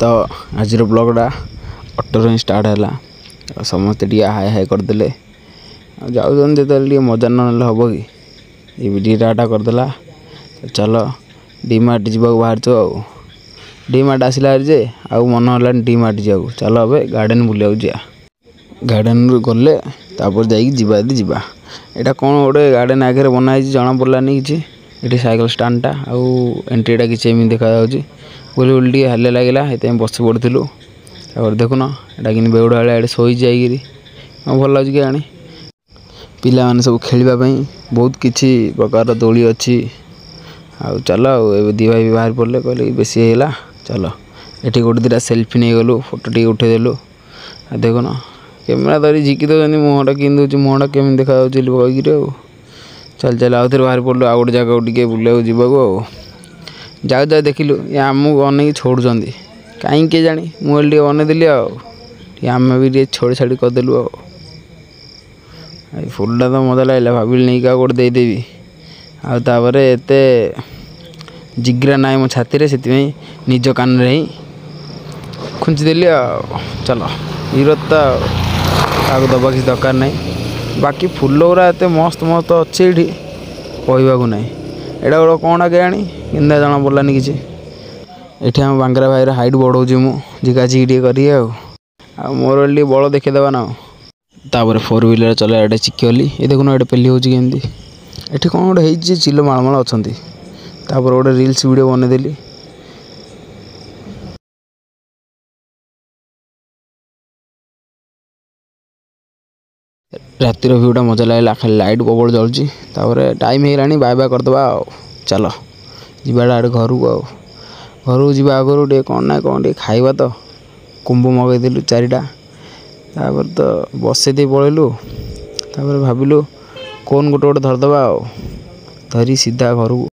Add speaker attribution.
Speaker 1: तो आज ब्लॉगटा ऑटो ही स्टार्ट है समस्ते टे हाय हाय करदे जाऊँ जो मजा ना हम कि ये वीडियोटा करदेला। तो चलो डीमार्ट जावाक बाहर आ डीमार्ट आसला जे आउ मन है डीमार्ट जाऊ चलो अब गार्डन बुलाऊ जा गार्डन गले जावा यहाँ कौन गोटे गार्डन आगे बनाई जना पड़ानी कि ये साइकिल स्टाण्डटा आउ एंट्रीटा किसी देखा बुली बुली हाल लगे ये बस पड़ू और देखुन यहाँ कि बेउड़ा भाई शोई जाइए भल लगे क्या पिला माने सब खेलवाई बहुत किसी प्रकार दोली अच्छी आउ चलो दी भाई भी बाहर पड़े कहले बेसी है चलो ये गोटे दुटा सेल्फी नहीं गलु फोटो टी उठेदेलु देखुन कैमेरा धरी झिकी दौरान मुहटा कि मुहटा केमी देखा कहीकि चल चल आउ थे बाहर पड़लु आउ गोटे जगह टे बुला जावाक जाऊ जाऊ देखिलु आमको अनेक छोड़ुं कहीं किए जानी मुझे अनेदी आम भी छोड़ छाड़ी करदेलु फुलटा तो मजा लगे भाविली नहीं क्या गोटे देदेवी आउे एत जिग्रा ना मो छाती से निज कान ही खुंचीदेली चलो हीरोता आगे दबा किसी दरकार नहीं बाकी फुल गुरा एत मस्त मस्त अच्छे ये कहवाक ना यहाँ गोटे कौन आगे आनी इंदा जना पड़ानी कि ये आम बांगरा भाई हाइट बढ़ाऊँ मुझे झिका झिकी कर मोर बल देखीदेवा ना तापर 4 व्हीलर चला ये चिकिगली ये देखुन ये पेली होमती ये कौन गोटे चिल मालमाल अच्छा तापर गोटे रील्स वीडियो बनईदेली रातिर व्यूटा मजा लगे खाली लाइट प्रबल जलुची टाइम हो बाय बाय करदे चलो जीवाटा आड़े घर को घर जा आगु टे कौन ना कौन टे खाइबा तो कुंभ मगेदेलु 4टा तापर तो बसई दे पलैलु भाविलु कौन गोटे गोटे धरदे धरी सीधा घर को